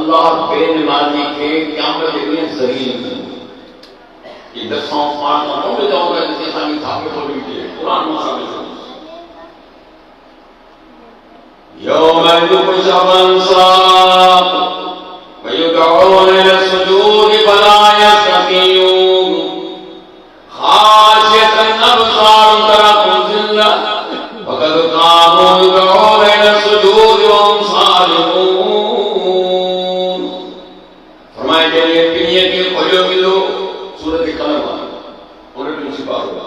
अल्लाह बेनमाजी के क़यामत में ज़लील ये दसों पांच नौ में जाऊंगा जिसे सानी थापे तो भी किए कुरान में साबित है यौम युहशरun साब वयुदऊन इला सुजूद फला यस्ततीऊन खाशियतन अबसार तरकुम ज़िल्ला वक़द कानू युदऊन इला सुजूद व हुम सालिमून फरमाया कि ये पिनिए के खोलो मिलो सूरत कलम उन्हें प्रिंसिपल होगा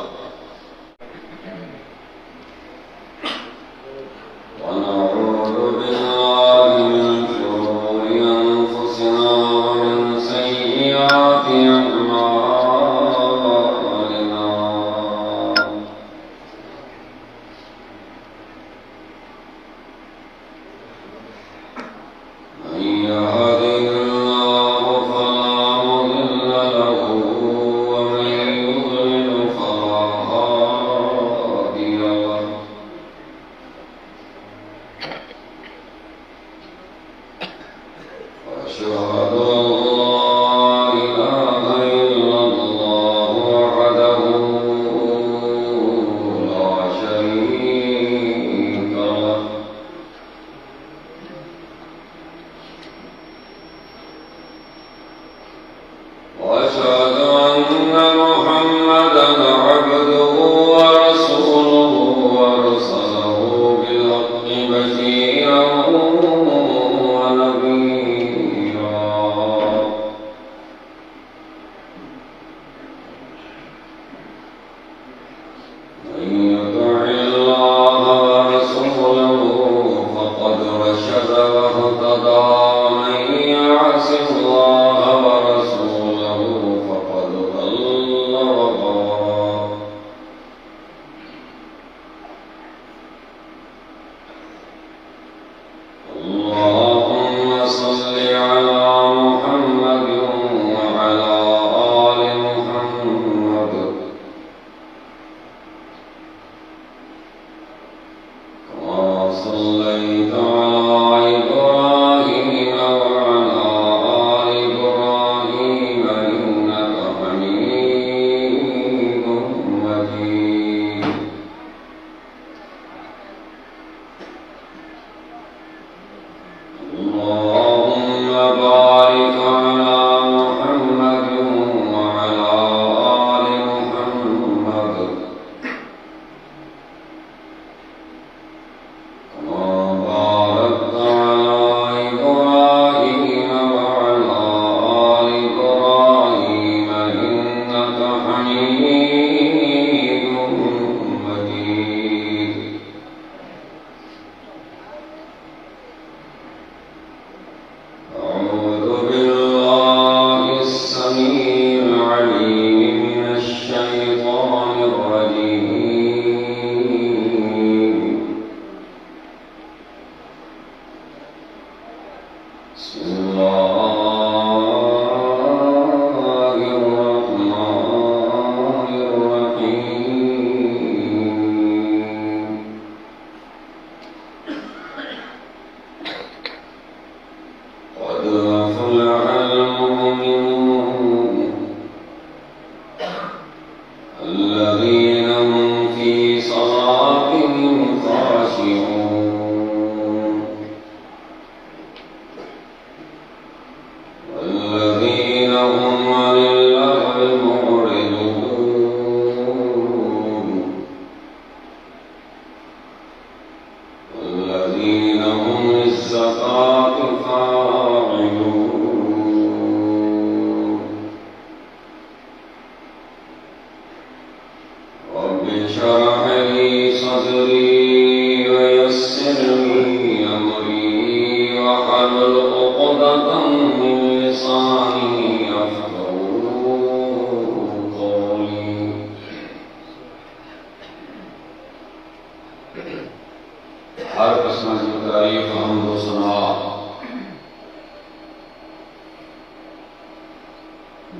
हर किस्म की तारीफ हमद व सना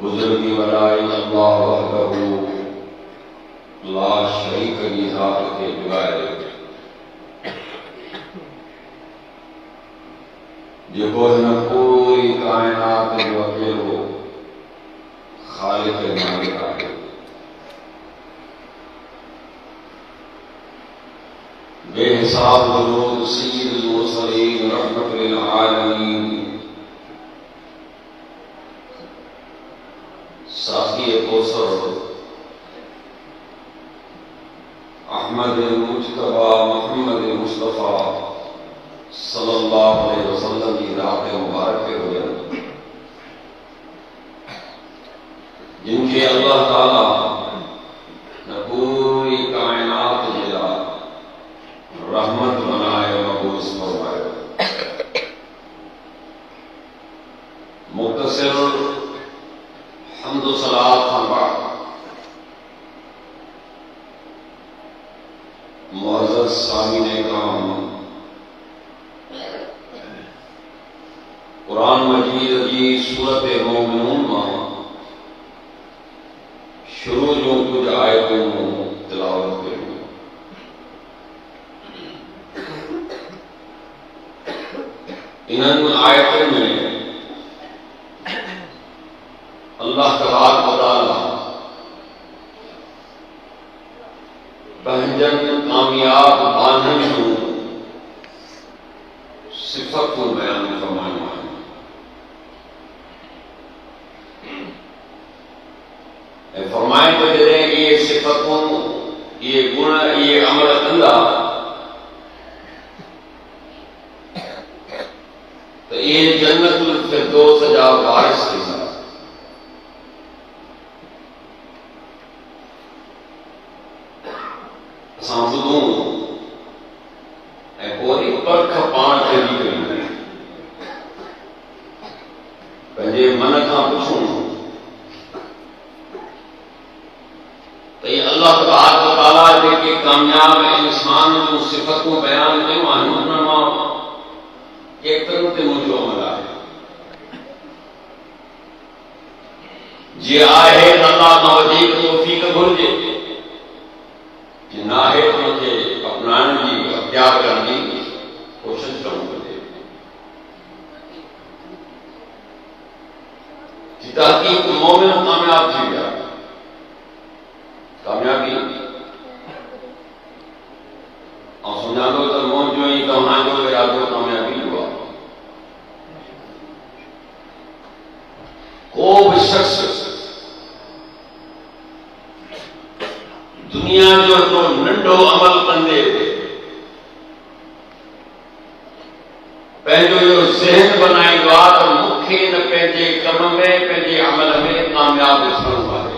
बुजुर्गी वलाई अल्लाह वहदहू ला शरीक ली ज़ात के बगैर जेको हिन पूरी पूरी कायनात जो अकेलो खालिक मालिक आहे। बेहिसाब दरूद सय्यदुल मुरसलीन रहमतुल लिल आलमीन साक़ी कौसर अहमद मुज्तबा मोहम्मद मुस्तफ़ा सल्लल्लाहु अलैहि वसल्लम की रात मुबारक हुए, जिनके अल्लाह ताला ने पूरी कायनात जिला रहमत बनाए मबूस फरमाए। मुख्तसर हम्द सलात फरमा मुअज़्ज़ज़ सामीने कराम, कुरान मजीद की सूरत मोमिनून में शुरू जो कुछ आयतों तिलावत करूं। इन आयतों में अल्लाह तबारक व तआला पंजन कामयाब बांधन को सिफत को बयान फरमाया है। फरमाए तो जॾहिं ये सिफतूं ये गुण ये अमल कंदा तो ये जन्नतुल फिरदौस जा वारिस थींदा। असां ॿुधूं ऐं पोइ वरी परख पाण करी कयूं, पंहिंजे मन खां पुछूं तो ये अल्लाह तबारक व तआला जेके कामयाब इंसान जूं सिफ़तूं बयान कयूं आहिनि उन मां केतिरनि ते मुंहिंजो अमल आहे। जीअं आहे त अल्लाह खां वधीक तौफ़ीक़ घुरिजे, जे न आहे त उनखे अपनाइण जी अख़्तियार करण जी कोशिशि करणु घुरिजे। जी तहक़ीक़ मोमिन कामयाब थी विया। कामयाबी और सुञाणो त मुंहिंजो ई तव्हांजो इरादो कामयाबी जो आहे। को बि शख़्स दुनिया जो हिकिड़ो नंढो अमल कंदे पंहिंजो इहो ज़हन बनाईंदो आहे त मूंखे न पंहिंजे कम में पंहिंजे अमल में कामयाब ॾिसणो आहे।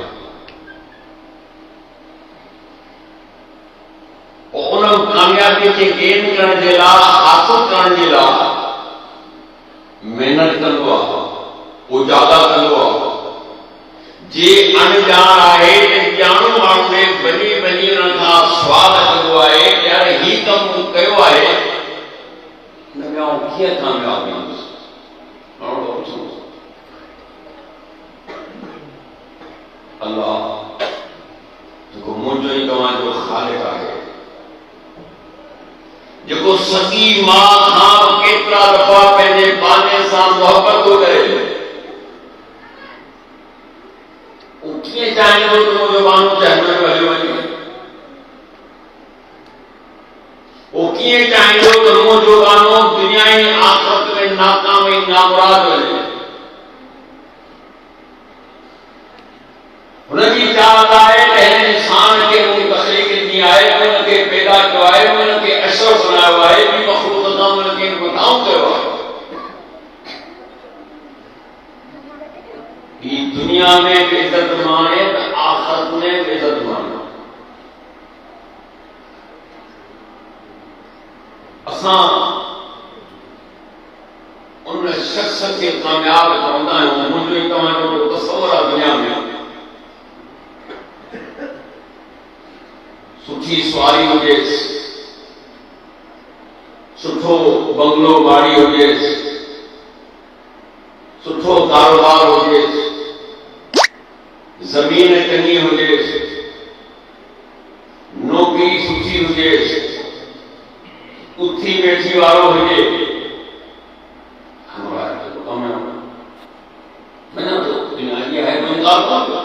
उन कामयाबी के गेन करण जे लाइ हासिल करण जे लाइ मेहनत कंदो आहे, उजाला कंदो आहे। जे अणॼाण आहे त ॼाणू माण्हू ने वञी वञी उन्हनि खां सुवाल कंदो आहे यार ही कमु मूं कयो आहे हिन में आउं कीअं कामयाब थींदुसि। माण्हू पुछो अल्लाह जेको मुंहिंजो ई तव्हांजो ख़ालिक़ आहे, जेको सॻी मां खां केतिरा दफ़ा पंहिंजे बाने सां मोहबत थो करे, उहो कीअं चाहींदो त मुंहिंजो बानो जहन्नम में हलियो वञे। उहो कीअं चाहींदो त मुंहिंजो बानो दुनिया ऐं आख़िरत में नाकाम ऐं नामुराद वञे। हुनजी चाहत आहे त हिन इंसान खे मूं तख़लीक़ ॾिनी आहे, हुनखे पैदा कयो आहे, हुनखे अशरफ बनायो आहे, ॿी मख़लूक़ खां हुनखे मथां कयो आहे। ही दुनिया में बेइज्जत माणे त आख़िरत में बेइज्जत माणे। असां उन शख़्स खे कामयाब चवंदा आहियूं। मुंहिंजो ई तव्हांजो तसव्वुर आहे दुनिया में सुठी सवारी हुजेसि, सुठो बंगलो बाड़ी हुजेसि, सुठो कारोबार हुजेसि, ज़मीन चङी हुजेसि, नौकरी सुठी हुजेसि, उथी वेठी वारो हुजे, हमारा कम इंतजार करो,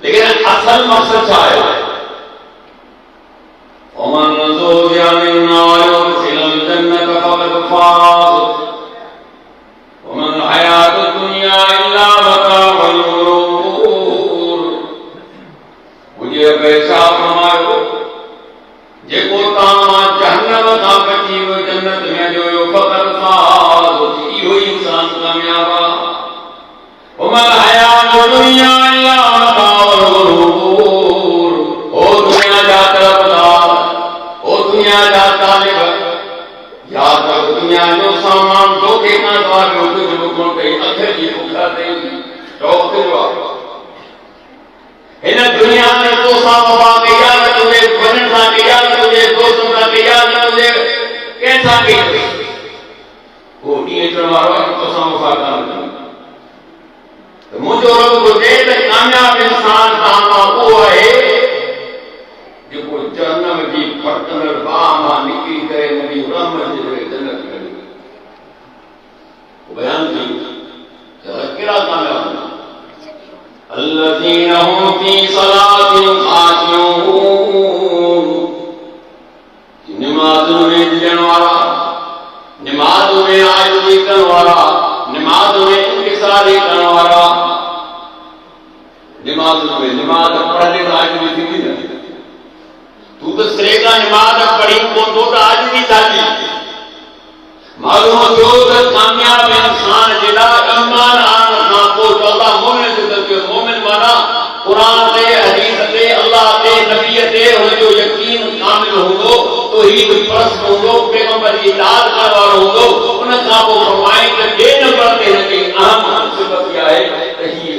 लेकिन असल मकसद क्या है? ومن زوجها عن النار وادخل الجنة فقد فاز وما الحياة الدنيا إلا متاع الغرور। मुझे पैसा फरमायो जेको तव्हां जहन्नम खां बची वियो जन्नत में जो फक़द फाज़, इहो ई इंसान कामयाब आहे। وما الحياة الدنيا إلا متاع الغرور। ओ दुनिया जा तरफ़दार, ओ दुनिया जा तालिब, याद रखो दुनिया जो सामान धोखे खां तव्हांजो कुझु रुको कई अखि जी बुखा अथई चौकरो हिन दुनिया में तो सां वफ़ा कई आहे, न तुंहिंजे वॾनि सां कई आहे, न तुंहिंजे दोस्तनि सां कई आहे, न तुंहिंजे कंहिं सां कई अथई। उहो ॾींहुं अचण वारो आहे तो सां वफ़ा कान कंदो। त मुंहिंजो रब घुर्जे त कामयाब इंसान तव्हां खां उहो आहे जेको जहन्नम जी फटंदड़ बाह मां निकिरी करे नबी रहमत जे करे जन्नत में वञे। बयान थी त कहिड़ा कामयाब आहिनि? الذين هم في صلاتهم خاشعون। नमाज़ में ॾियण वारा, नमाज़ में आजिज़ी करण वारा, नमाज़ में इंकिसारी करण वारा। नमाज़ पढ़ने तो आजिज़ी थींदी न। तू तो सिरे का नमाज़ पढ़ी कोन थो त आजिज़ी थी। मालूम थियो त कामयाब इंसान जेड़ा ईमान आणण खां पोइ चवंदा मोमिन जो दर्जो। मोमिन माना कुरान ते, हदीस ते, अल्लाह ते, नबी ते हुनजो यकीन कामिल हूंदो, तौहीद परस्त हूंदो, पैगंबर जी इताअत करण वारो हूंदो। उन खां पोइ फरमाए त ॿिए नंबर ते हिनजी अहम सिफ़त इहा आहे त हीअ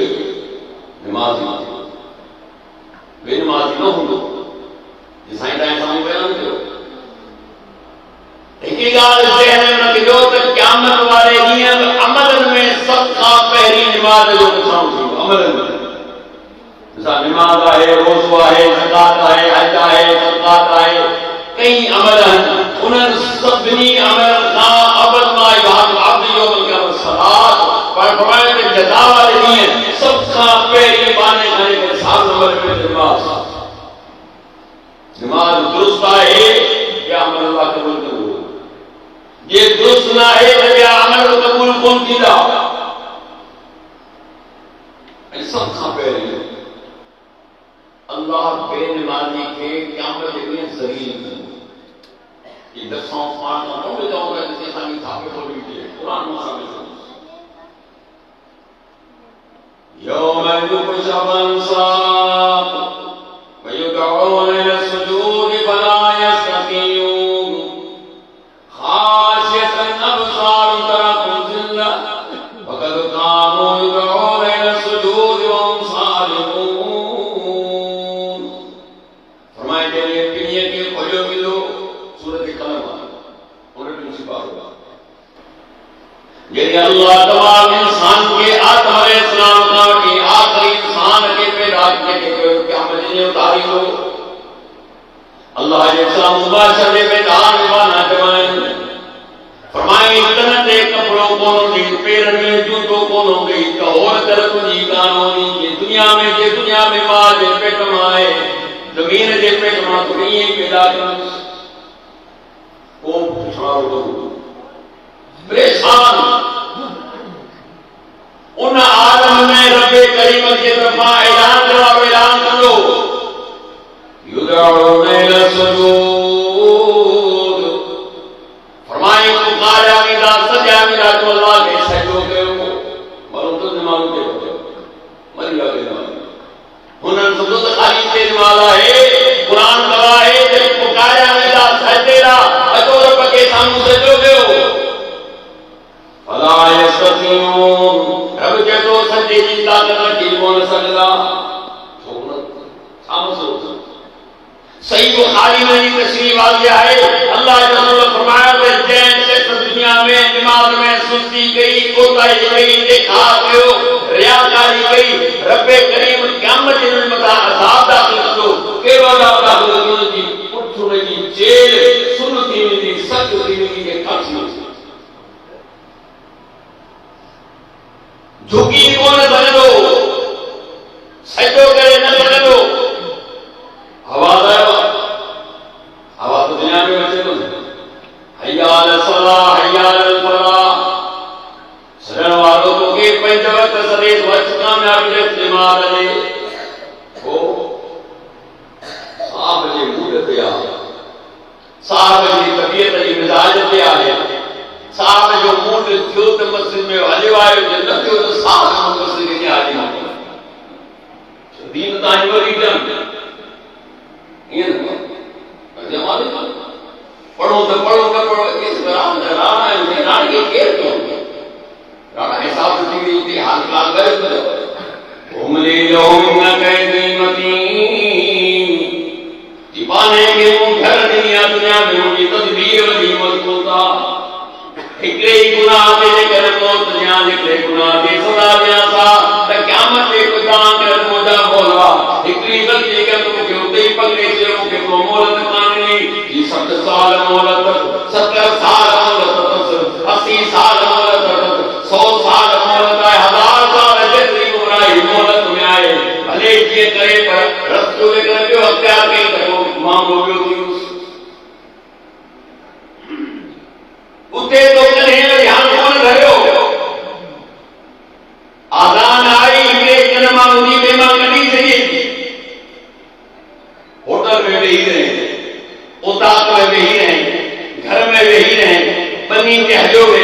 नमाज़ी बेनमाज़ी न हूंदो। साईं तव्हां साम्हूं बयानु कयो। हिकु ॻाल्हि ज़हन में रखिजो त क़यामत वारे ॾींहं अमलनि में सभ खां पहिरीं नमाज़ जो नुक़सानु थींदो। अमलनि में नमाज़ आहे, रोज़ो आहे, ज़कात आहे, हज आहे, सदक़ात आहे, कई अमल आहिनि। उन्हनि सभिनी अमलनि खां अवल मां इबादत अब्द यौम क़यामत सलात पर फरमाए त जज़ा वारे ॾींहं सभ खां पहिरीं बाने खणी करे साल नंबर में नमाज़। नमाज दुरुस्त आहे या अमल अल्लाह क़बूल कंदो। ये दुरुस्त न आहे त या अमल क़बूल कोन थींदा। ऐं सभ खां पहिरीं अल्लाह बेनमाज़ी खे क़यामत जे ॾींहुं ज़लील कंदो। ये दफ़ा पाण खां कोन चवंदा जिते असांजी थापे थो ॾिजे क़ुरान मां साबित यौम युकशफुन साक़ वयुदऊन इला सुजूद फला यस्ततीऊन खाशियतन अबसार तरकुम ज़िल्ला वक़द कानू युदऊन इला सुजूद वहुम सालिमून। फरमाए तेरे पिणीअ खे खोलियो मिलो सूरत कलम उन में सिपारो जॾहिं अल्लाह तमाम इंसान के आदम अलैहिस्सलाम खां वठी आख़िरी इंसान के पैदा के क़यामत जे उतारींदो। अल्लाह जे साम्हूं मुबाशर जे मैदान में माना चवनि फरमाए तन ते कपड़ो कोन हूंदी, पेरनि में जूतो कोन हूंदी त और तरह तुंहिंजी कान हूंदी। जे दुनिया में मां जे पेट मां आहे, ज़मीन जे पेट मां तूं ईअं ई पैदा कंदुसि। को पुछारो परेशान उन आदम में रब्बे करीम के तरफा ऐलान करो, ऐलान करो युदऊन इला सुजूद। फरमाए पुकारा मिला सजा मिला तो अल्लाह के सजदो कयो। मालूम तो नमाज़ के मरी लगे ना हुनन सुजूद खाली ते वाला है। कुरान गवाह है जब पुकारा मिला सजदेला अतो रब के सामने सजदो कयो फला यस्ततीऊन। रब के तो सच्ची चिंता करना की बोल सकदा सही बुखारी में ये तशरीह आ गया है। अल्लाह के रसूल फरमाया कि जैन से दुनिया में नमाज में सुस्ती गई, कोताही गई, देखा कयो, रियाकारी गई, रब्बे करीम क़यामत के दिन मथा अज़ाब दाखिल कंदो। केड़ो अज़ाब दाखिल कंदो जी पुछुने जी जेल सुनती मिली सच जिंदगी के खासी झुकी कोन हिकिड़े ई गुनाह ते जेकर मौत या निकले गुनाह ते सदा ॾियां था त क़यामत ते ख़ुदा कर मुंहिंजा मौला हिकिड़ी ग़लती कर मूंखे उते ई पकड़े छॾियो मूंखे को मोहलत कान्हे ही 60 साल मोहलत 70 साल मोहलत 80 साल मोहलत 100 साल मोहलत आहे 1000 साल जेतिरी उम्र आहे मोहलत में आहे भले जीअं करे पर रस्तो जेकर ॿियो अख़्तियार कई त पोइ मामलो ॿियो थी उते तो कॾहिं ध्यान कोन रहियो आज़ान आई हिकिड़े जन माण्हू जी बेमा कढी छॾी होटल में वेही रहे उतार में वेही रहे घर में वेही रहे बनी ते हलियो वे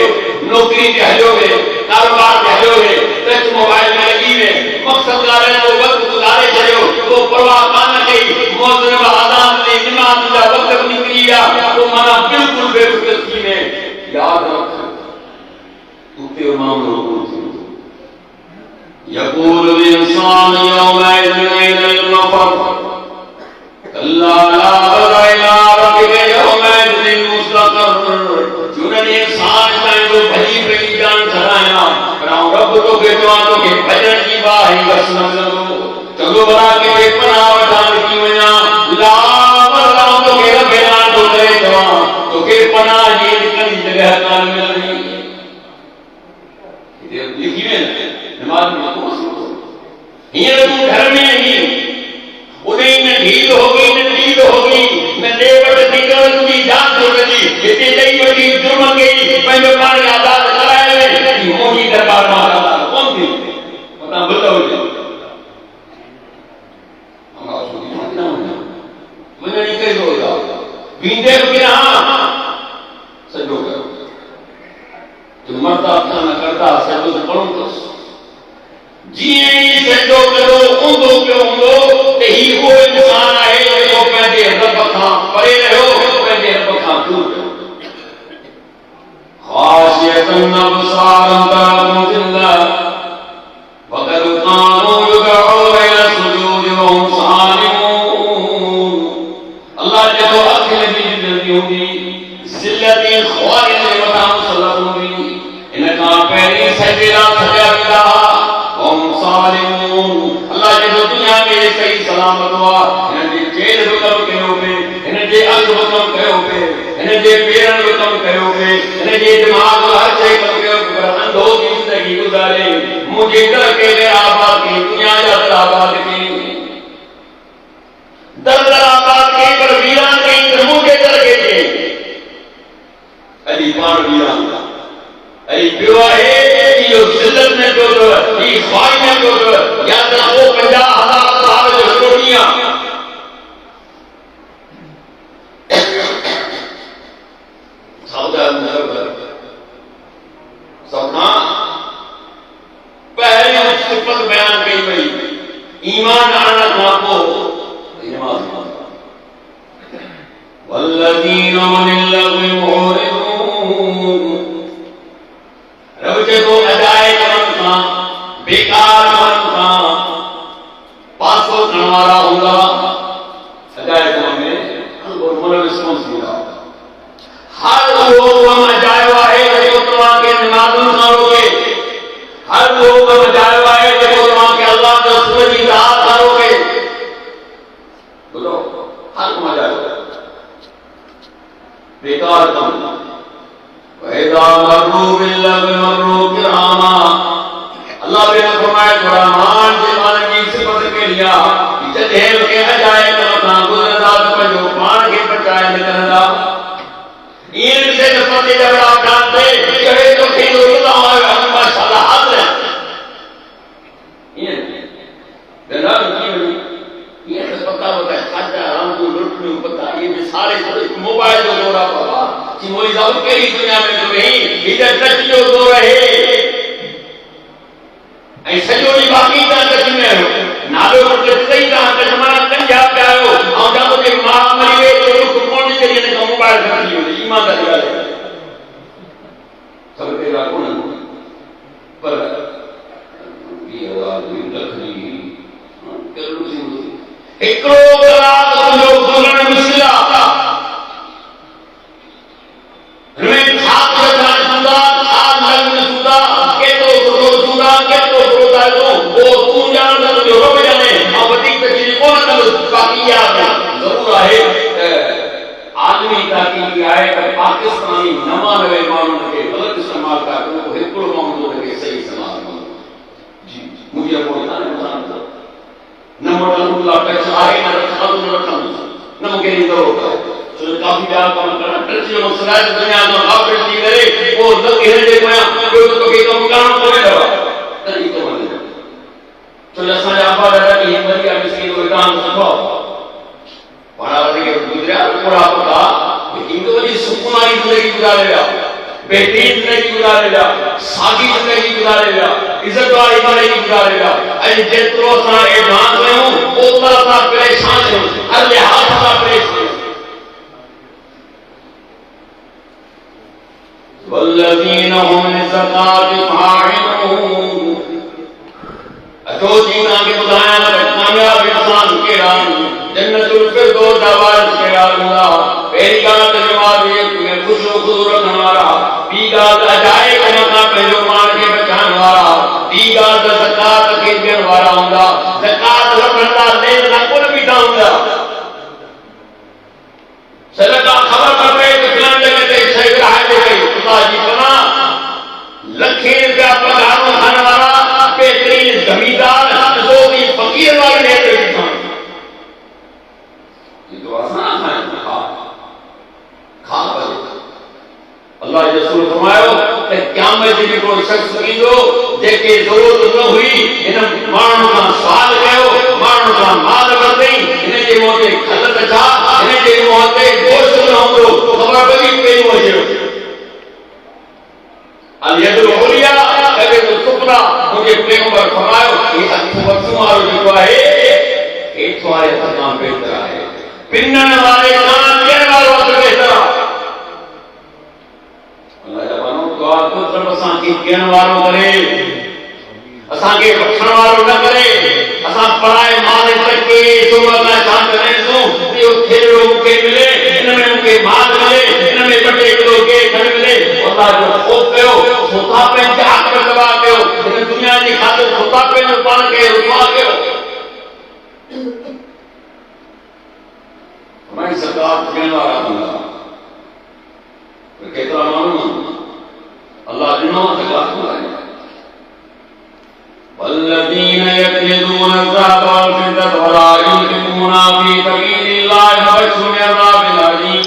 नौकरी ते हलियो वे कारोबार ते हलियो वे टच मोबाइल में लगी वे मक़सद लाइ तो वक्त गुज़ारे छॾियो तो परवाह कान कई मौज में आज़ान ते नमाज़ जा वक्त निकिरी विया तो माना बिल्कुल बेफ़िक्र थी वे याद रख उते मामलो यक़ूल इंसान यौमइज़ अइनल मफ़र कल्ला ला वज़ा इला रब्बिका यौमइज़ मुस्तक़र जुनन इंसान पंहिंजो भली पई जान ठहाया पर रब तो के चवां तो के भजन जी बाही बस न मिलंदो चङो भला के पनाह वठां की वञा ला वज़ा तो के रबेला तो करे चवां तो के पनाह जी निकली जगह कान मिलनी ये लिखी है नमाज में तो ये तू घर में ही उन्हें न ढील होगी न ढील होगी न देवट निकल तुझी जान छोड़ दी इतने जई वठी जुर्म गई पंहिंजो पाण आज़ाद कराए मोही दरबार में कौन थी पता बताओ जी हम सोची मत ना मुझे नहीं कह दो बींदे के हां सजो करो जो मरता था न करता सजो तो पढ़ो तो जीअं ई सजो करो ऊंधो पियो हूंदो त ही उहो इंसान आहे जेको पंहिंजे रब खां परे रहियो पंहिंजे रब खां दूर रहियो ख़ाशियतन अबसारन तरहुम ज़िल्ला वक़द कानू युदऊन इला सुजूद व हुम सालिमून अल्लाह जेको अखिल जी जल्दी हूंदी ज़िल्लती ख़वारिन जे मथां मुसलत हूंदी इन खां पहिरीं सजदा थकिया वेंदा अल्लाह जो दुनिया में सही सलामत हुआ इन जे चेल जो कम कयो पे इन जे अंग जो कम कयो पे इन जे पेरन जो कम कयो पे इन जे दिमाग जो हर शइ कम कयो पर अंधो की जिंदगी गुजारे मुझे दर के ले आबाद की दुनिया जा दर आबाद की दर आबाद के पर वीरान के मुझे दर के अली पान वीरान अली पियो है यो जिल्लत में तो ई ख्वाहिश में तो या तो वो 50,000 साल जो रोटियां सौदा नजर सौदा पहले सिफत बयान कई वई ईमान आना खां पोइ नमाज वल्लज़ीन लिल्लग़ि मुअरिदून रब जेको अजाए कमनि खां बेकार कमनि खां पासो खणण वारा हूंदा अजाए कम में मोनो रिस्पॉन्स ॾींदा हर उहो कमु अजायो आहे जेको तव्हांखे नमाज़ुनि सां रोके हर उहो कमु अजायो आहे जेको तव्हांखे अल्लाह जो रसूल जी इताअत सां रोके ॿुधो हर कमु अजायो बेकार कमु वैदा मर्रू बिल्लग़ि मर्रू किरामा अल्लाह ने फरमाया रहमान जे मान जी सिफत के लिया जॾहिं के अजाए कम खां गुज़रंदा त पंहिंजो पाण खे बचाए निकरंदा ईअं ॾिसे त पते जबड़ा कान थे कहिड़े तो खे रोकंदा हुआ माशाअल्लाह हाज़िर ईअं गंदा की वञी ईअं त पता वता खाजा रामू रोटियूं पता ये सारे मोबाइल जो दौरा पवा कि मोई साहब कहिड़ी दुनिया में तो नहीं इधर टच जो दौर है ऐं सॼो ॾींहुं बाक़ी तव्हां टच में आहियो नालो वटि सही तव्हां टच माना कंजा पिया आहियो ऐं तव्हां जे माउ मरी वई त रुख कोन करी हिन खां मोबाइल खणी वञे ईमानदारी ॻाल्हि सभु अहिड़ा कोन पर वीह हज़ार लख जी हिकिड़ो कलाक तुंहिंजो गुज़रण मुश्किल आहे हिन में छा करे को हिकिड़ो माण्हू थो लॻे सही सलाह जी मुंहिंजे बोलता न मोटल ला टच आहे न रखा न रखंदुसि न मूंखे ईंदो छो काफ़ी ॿिया कम करणु टच जो मसइलो आहे दुनिया खां गाफ़िल थी करे पोइ हिन जे पोयां ॿियो तोखे कमु करणो पवंदव तॾहिं थो वञे छो असांजा अबा ॾाढा ॾींहं वरी आहे मिसकिन विधान सुठो पाणा वरी खे गुज़रिया थोरा पता लेकिन तो वरी सुकून वारी ज़िंदगी गुज़ारे विया बेहतरीन ज़िंदगी गुज़ारे विया सादी ज़िंदगी गुज़ारे विया इज़त वारी ज़िंदगी गुज़ारे विया ऐं जेतिरो असां एडवांस आहियूं ओतिरा असां परेशान आहियूं हर लिहाज़ सां परेशान वल्लज़ीन हुम लिज़काति फ़ाइलून अचो जी तव्हांखे ॿुधायां त कामयाब इंसान कहिड़ा आहिनि जन्नतुल फिरदौस जा वारिस कहिड़ा हूंदा पहिरीं ॻाल्हि त जवाब में ख़ुशो ख़ुशो रखण वारा ॿी ॻाल्हि त अजाए कम खां पंहिंजो पाण खे बचाइण वारा ॿी ॻाल्हि त ज़कात खे ॾियण वारा हूंदा ज़कात वठण लाइ लेन लाइ कुल बीठा हूंदा सदका ख़बर न पए त फलाण जॻह ते शइ विराए थी पई ख़ुदा जी पनाह लखे रुपया पघारूं खाइण वारा बेहतरीन ज़मींदार ज़ोगी फ़क़ीर वारे नेते बीठा अल्लाह जे रसूल फरमायो त क़यामत जे को शख्स ईंदो जेके ज़रूरत न हुई इन माण्हू खां सुवाल कयो माण्हू खां माल वरितई हिन जे मुंहं ते खलत छा हिन जे मुंहं ते गोश्त न हूंदो ख़बर पई पहिरियों अचो अल यदुल उलिया कबे तो सुपना मुझे पैगंबर फरमायो ये हथ वठण वारो जेको आहे हेठ वारे हथ खां बहितर आहे पिनण वारे खां ॾियण वारो हथ बहितर आहे असांखे ॾियण वारो करे असांखे वठण वारो न करे असां पढ़ाए माल तके सुबह में शाम करें इहो खेड़ो मूंखे मिले हिन में मूंखे माल मिले हिन में ॿ टे किलो के खण मिले अल्लाह जो ख़ौफ़ कयो सोता पंहिंजी आख़िरत तबाह कयो हिन दुनिया जी ख़ातिर सोता पंहिंजो पाण खे रुसवा कयो हमारी ज़कात ॾियण वारा हूंदा केतिरा माण्हू अल्लाह ॾिनो ज़कात घुराए वल्लज़ीन यकनिज़ून الذهب والفضة ولا ينفقونها في سبيل الله فبشرهم بعذاب أليم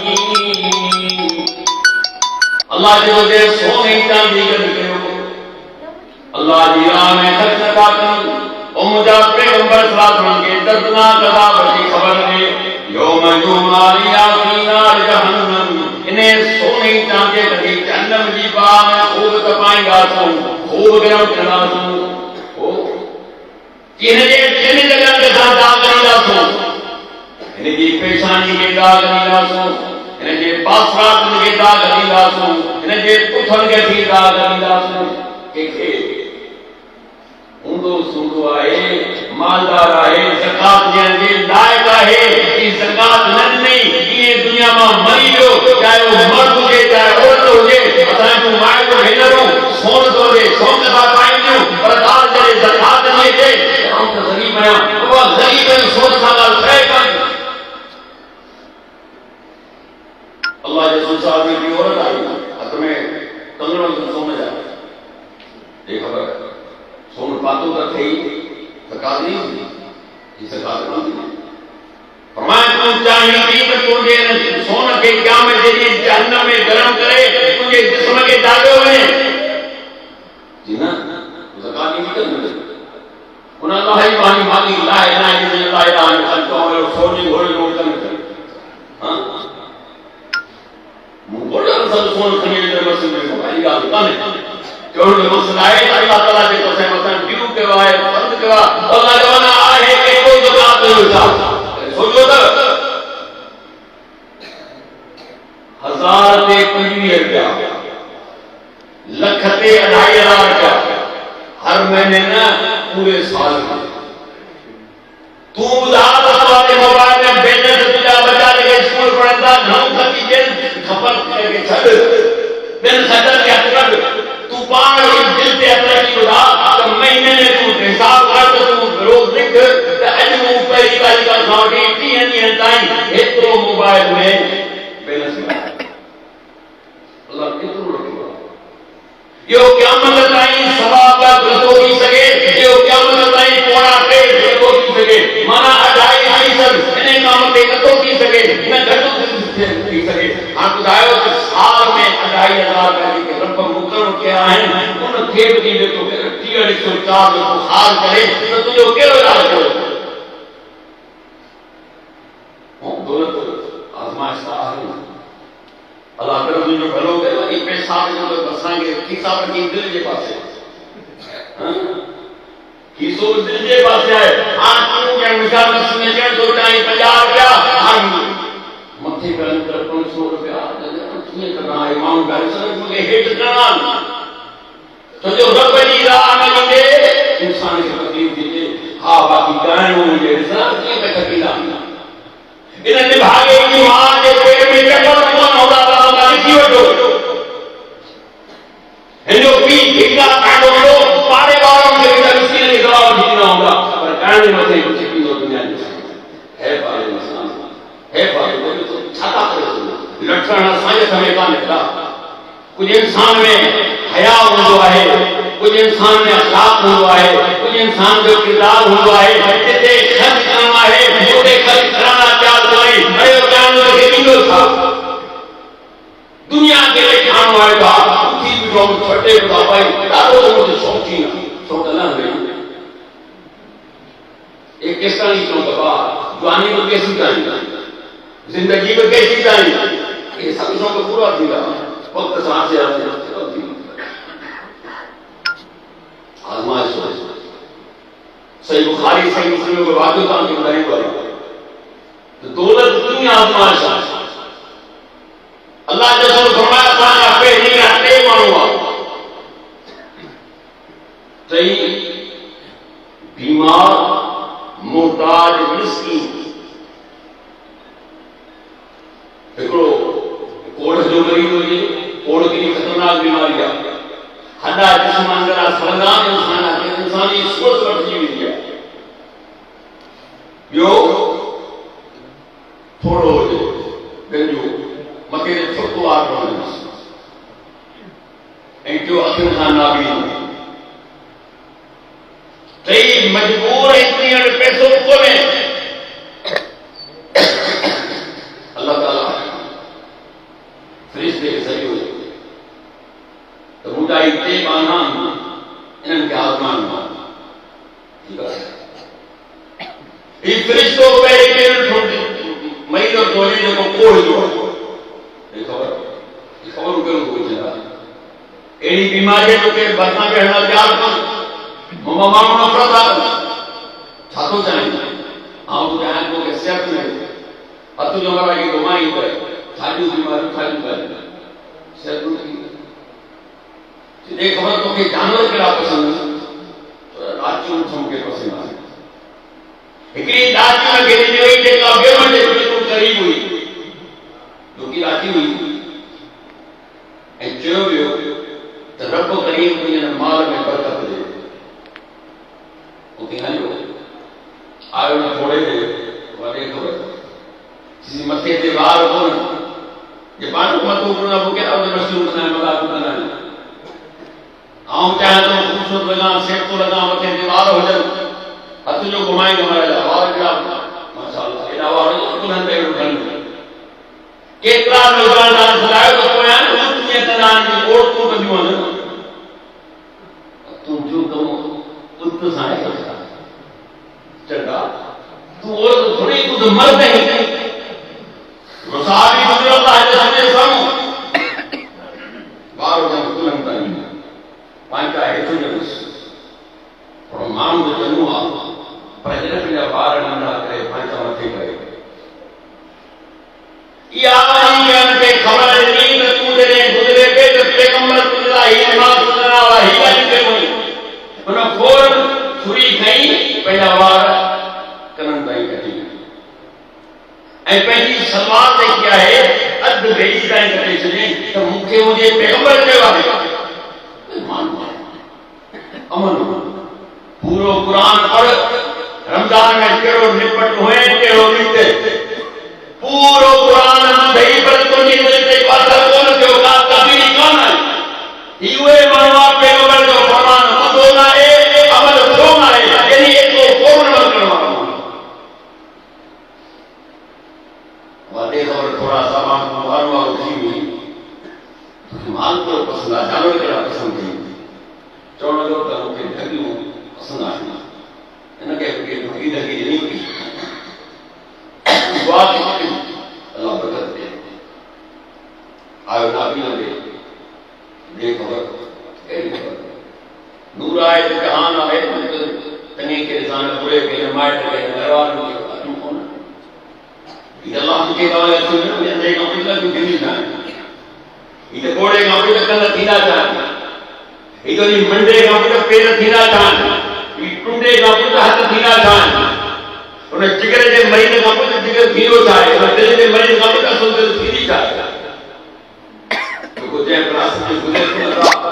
अल्लाह जो दे सोने चांदी गॾु कयो अल्लाह जी राह में ख़र्च था कनि ऐं मुंहिंजा पैगंबर सलाम खे दर्दनाक अज़ाब जी ख़बर ॾे यौम युमा फी नार जहन्नम इने सोने चांदी कढी जहन्नम जी बाह में खूब तपाईंदासूं खूब गरम कंदासूं इन जगह ते असां दाग ॾींदासूं इन जी पेशानी खे दाग ॾींदासूं इन जे पासरात खे दाग ॾींदासूं इन जे पुठनि खे बि दाग ॾींदासूं कंहिंखे हूंदो सूंदो आहे मालदार आहे ज़कात ॾियण जे लाइक़ आहे ई ज़कात न ॾिनी इहे दुनिया मां मरी वियो चाहे उहो मर्द हुजे चाहे औरत हुजे असांजूं माइटूं भेनरूं सोन थो ॾे शौक़ सां पाईंदियूं पर ॻाल्हि जॾहिं ज़कात ॾिए अचे त ग़रीब आहियां उहा ग़रीब आहियूं सोच सां ॻाल्हि ठहे कान अल्लाह जे रसूल साहब जी बि औरत आई हथ में कंगण सोन जा ये ख़बर सोन पातो त थई ज़कात नहीं हुई ये ज़कात कोन थी फरमाया तू चाही थी त तुंहिंजे सोन खे क़यामत जे ॾींहुं जहन्नम में गरम करे तुंहिंजे जिस्म खे दाॻियो वञे जी न ज़कात नहीं मिलंदी उन अल्लाह जी बानी मांगी ला इलाहा इल्लल्लाह ला इलाहा इल्लल्लाह और सोन जी घोड़ी नोट कर हां मुंगोड़ा सब सोन खणी करे मस्जिद में भाई ॻाल्हि कान्हे चोर मसला है अल्लाह ताला जे कसम वतन बिरू के वाए फर्ज के वा अल्लाह जवाना आहे के को ज़कात नहीं सोचो त 1000 ते 25 रुपया लख ते 2500 रुपया हर महीने न पूरे साल में तू बुधा तो मोबाइल में बैलेंस तुझा बचा के स्कूल पढ़ंदा घणो खर्ची जे खपत के छड बिन सदर के हथ तू पाण दिल ते अतरी बुधा त महीने में तू हिसाब कर तो तू रोज लिख त अज मु पहिरी वाली का खावटी 30 ॾींहं ताईं एतिरो मोबाइल में बैलेंस अल्लाह केतिरो रखियो यो के आहिनि उन खे बि जेको 104 जो बुखार करे त तुंहिंजो कहिड़ो इलाज कयो दौलत आज़माइश आहे अल्लाह करे तुंहिंजो भलो कयो ई पेशाब जो असांखे खीसा वठी दिलि जे पासे खीसो दिलि जे पासे आहे हाणे तूं कंहिं मिसाल में चवण थो चाहिं 50 रुपया हाणे मथे पे अंदर 500 रुपया कीअं कंदा आहे माण्हू ॻाल्हि सर मूंखे हेठि करणा तो जो रब जी राह में वञे इंसान खे तकलीफ़ थींदी हा बाक़ी ॻाइणो हुजे ॾिसां कीअं पे तकलीफ़ इन निभागे की मां जे पेट में चकर कोन हूंदा त ॾिसी वठो हिनजो पी ठीका कांडो हूंदो पाड़े वारनि खे बि ॾिसी न जवाब ॾींदा हूंदा पर ॻाइण मथे कुझु थींदो दुनिया जो है पाड़े इंसान है पाड़े छा था करे लक्षण असांजे समय कान निकिता कुछ इंसान में हया हूंदो आहे कुछ इंसान में अखलाक हूंदो आहे कुछ इंसान जो किरदार हूंदो आहे जिते ख़र्च करणो आहे उते ख़र्च करणा तयार कोई अरे ॼाणो खे ॾींदो छा दुनिया खे ॾेखारणो आहे त उथी बीठो छटे पियो भाई ॾाढो मुंहिंजो शौक़ीन शौक़ न हुई एक केसतानी चऊं त भाउ जवानी में केसी ताईं जिंदगी में कैसी ताईं ये सब शौक़ पूरा थींदा वक्त सां से आज़माइश सही बुखारी सही मुस्लिम को वाक़िअ तव्हांखे ॿुधाईंदो आहे त दौलत कीअं आज़माइश आहे अल्लाह जो रसूल फरमाया असांजा पहिरीं टे माण्हू आहे चई बीमार मोहताज मिस्कीन हिकिड़ो कोड़ जो मरीज़ हुजे कोड़ केॾी ख़तरनाक बीमारी आहे हॾा जिस्म अंदरां सलंदा इंसानी सूरत वठिजी वेंदी आहे ॿियो थोरो हुजे पंहिंजो मथे ते थुक वार रहंदुसि ऐं टियों अखियुनि खां नाबीन टई मजबूर ऐं कीअं पैसो कोन्हे अल्लाह ताला फरिश्ते खे सॼो तो बुढ़ाई ते बाना इनन के आसमान में ठीक है ये फरिश्तों पे एक मरीज और धोने जो कोड़ जो ये खबर के लोग कोई चला एडी बीमारी जो के बरना के हना तैयार कर मम्मा मानो नफरत आ छातो चाहिए आओ तो यहाँ को के सेहत में अतु जो हमारा की घुमाई करे सारी बीमारी खाली कर सेहत में एक खबर तो कि जानवर केड़ा पसंद राजू के पसंद आहे हिकड़ी दादी में गिरी हुई जेका बेमन जे बिल्कुल करीब हुई जो कि राजी हुई ऐं चयो वियो त रब करीम तुंहिंजे माल में बरकत दे उते हलियो आयो न थोड़े देर वॾे खबर मथे ते वार कोन जे पाण मथो कोन मूंखे ॾाढो मशहूर कंदा आहिनि मज़ाक कंदा आहिनि आऊं चाहे तो खूबसूरत लगा सेठ तो लगा मथे दीवार हो जाए हथ जो घुमाएंगे हमारे आवाज का माशाल्लाह एडा आवाज कुनन पे उठन केतरा नौजवान दान सलायो तो कोया तुझे तनान की ओर तो बंदियो न तू जो कम उत साए चंगा तू और थोड़ी तू तो मर नहीं मसाबी गुजरता है सामने सम बाहर जो कुनन ताई पांचा है तो जरूर और मां जो जन्म आ पर जन जा बार नंढा करे पांचा मथे करे या इन के खबर नहीं त तू दे गुजरे पे तो पैगंबर तुला ही मां सुना वा ही वाली के कोई उन फोर छुरी खई पहला बार कनन ताई कटी ऐ पंहिंजी सलवार ते किया है अध भेजी ताई कटे छे तो मुखे मुझे पैगंबर के वाले अमन पूरो कुरान पढ़ रमजान में केड़ो निपट हुए केड़ो बीते पूरो कुरान में दही पर तुझे दिल ते बात कोन थियो का कभी कोन है इवे मानवा पैगंबर जो फरमान बुधो ना है अमल करो ना है यानी एक तो फौरन अमल करवा वादे खबर थोड़ा सा मां मारवा उठी हुई माल तो पसला जानवर के पसंद की चवण लॻो त मूंखे ढगियूं पसंदि आहिनि हिन खे ढगी ढगी ॾिनी दुआ थी अलाह बरकत ॾे आयो नाबी ॾे ख़बर कहिड़ी ख़बर नूर आहे त जहान आहे तंहिं खे ॾिसां बुरे खे माइट खे घरवारनि खे ॻाल्हियूं कोन हीअ अलाह खे ॻाल्हि अची अंदरि खां पुछी लॻियूं थींदी कान हीअ त घोड़े खां पुछ कन थींदा कान हीअ त मंडे खां पुछ पेर थींदा कान हीअ टुंडे खां पुछ हथ थींदा कान उन जिगर जे मरीज़ खां पुछ जिगर थींदो छा आहे उन दिलि जे मरीज़ खां पुछ असुल दिलि थींदी छा आहे जेको जंहिं क्लास में गुज़रे थो नथा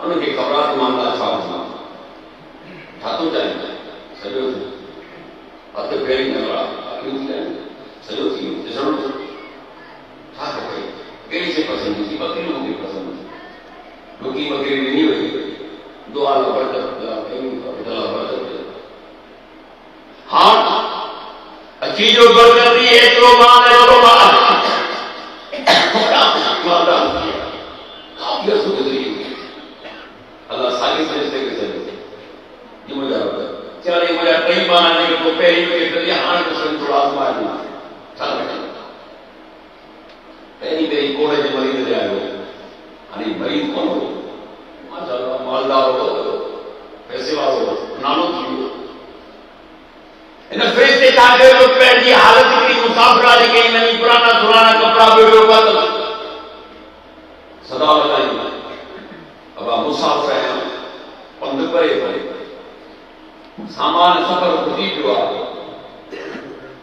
उनखे ख़बर आहे त मामला छा हूंदा छा थो चाहे सॼो हथ पेरी न सॼो थी ॾिसणो छा खपे कहिड़ी शइ पसंदि थी बकरी मूंखे पसंदि ॾुकी बकरी ॾिनी वई दुआ लाइ बरकत हाँ अची जो बरकत थी एतिरो माल एतिरो माल काफ़ी असुल गुज़री अल्लाह साॻी सिरिश्ते खे सॼो ये मुझे चले मुझे कई बार आने के तो पहली के लिए हां को सुन थोड़ा आसमान में चल पहली मेरी कोड़े के मरीज ले आयो अरे मरीज कौन हो माशाल्लाह मालदार हो पैसे वाला हो नानो थी इन फरिश्ते कागे को पैर की हालत की मुसाफिरा जी के नहीं पुराना सुराना कपड़ा बेड़ो पर सदा लगाई अब मुसाफिर है पंध परे परे सामान सफर खुदी जो आहे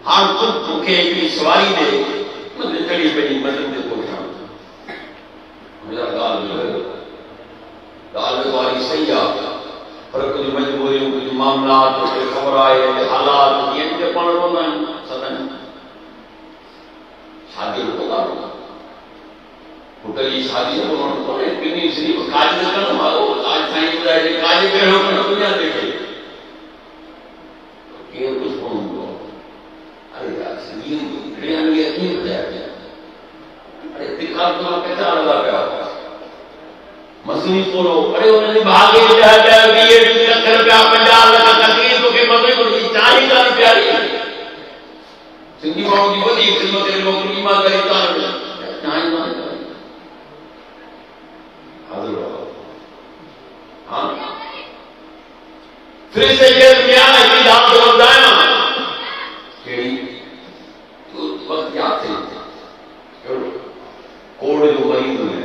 हाणे तूं मूंखे हिकिड़ी सवारी ॾे मुंहिंजी चढ़ी पंहिंजी मंज़िल ते पहुचां मुंहिंजा ॻाल्हि वारी सही आहे पर कुझु मजबूरियूं कुझु मामलात कुझु ख़बर आहे हालात कीअं मूंखे पाण रहंदा आहिनि सदन शादी जो ॻाल्हि पुट जी शादी जो माण्हू कोन्हे ॿिन्ही सिर्फ़ु काज न करणु वारो काज साईं ॿुधाए काज कहिड़ो करणु दुनिया ते ये कुछ कौन हुआ अरे यार ये दुनिया में ये क्यों बताया गया अरे दिखा तो कैसा लगा गया मशीन तोड़ो अरे उन्होंने भागे जाया ये ₹1 लाख 50 लाख का दिए तो के मजे को 40 लाख प्यारी सिंधी माण्हू जी वॾी ख़िदमत में नौकरी ईमानदारी सां चाहे मान हाज़िर हां फिर से ये क्या है कि आप जो बताया केड़ी तो वक्त याद थे कोड़ जो मरीज है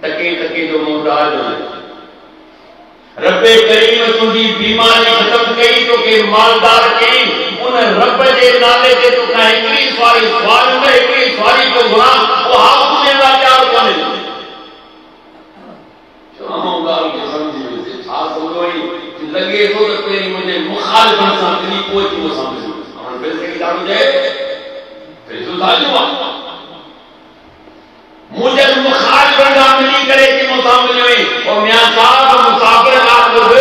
टके टके जो मुमताज है रब्बे करीम तुझी बीमारी खत्म कई तो के मालदार कई उन रब जे नाले ते तो का हिकड़ी सवारी सवाल में हिकड़ी सवारी को गुनाह वो हाथ में ला तैयार कोने जो हम गाल के समझ में से छा समझोई लगे तो तेरी मुझे मुखालिफन सां दिली पहुची वो समझ और वैसे की दारू जाए फिर तो दालवा मुझे मुखालिफन सां मिली करे कि मुसाफिर में और मियां साहब मुसाफिर का खुद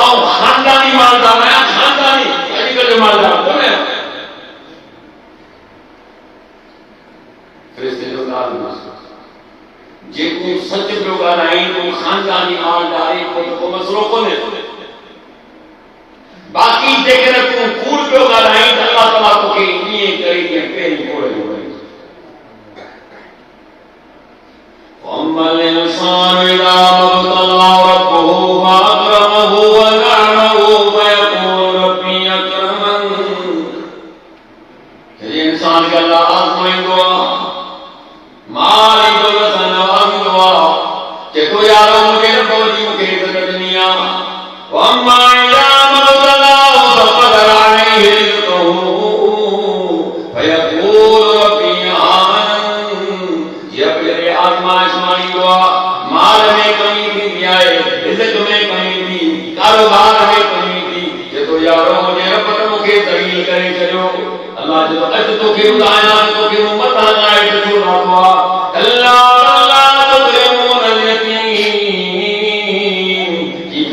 और खानदानी मालदार है खानदानी आजकल जो मालदार कौन है फिर से जो गाल जे को सच पियो ॻाल्हाई तो खानदानी मालदारी को मसलो कोन्हे बाकी जेकर तूं कूड़ पियो ॻाल्हाई त अलाह ताला तोखे ईअं करे ॾिए पहिरीं कोड़े जो वरी अमल इंसान इला मबतला रब्बुहु फअकरमहु व नअमहु फयक़ूलु रब्बी अकरमन जॾहिं इंसान खे अलाह आज़माईंदो आहे माल दौलत नवाज़ींदो आहे जेको यारो मूंखे न पहुची मूंखे इज़त ॾिनी आहे वअम्मा इला मबतलाहु फक़दर अलैहि रिज़्क़हु फयक़ूलु रब्बी अहानन जॾहिं आज़माइश माणींदो आहे माल में कमी थींदी आहे इज़त में कमी थी कारोबार में कमी थी जेको यारो मुंहिंजे रब त मूंखे ज़लील करे छॾियो अलाह जो अॼु तोखे ॿुधायां तोखे मूं मथां लाइ ॾिठो रहंदो आहे अल्लाह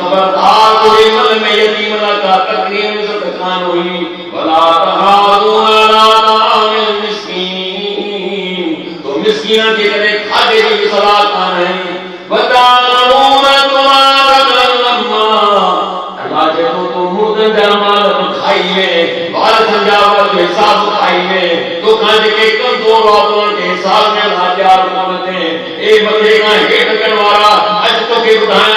खबरदार कोई मन में यतीम न का तकरीम इज्जत खान हुई वला तहादून अला तामिल मिस्कीन तो मिस्कीन के कदे खादे की सलाह कान है बता वधे खां हेठि करण वारा अॼु तोखे ॿुधायां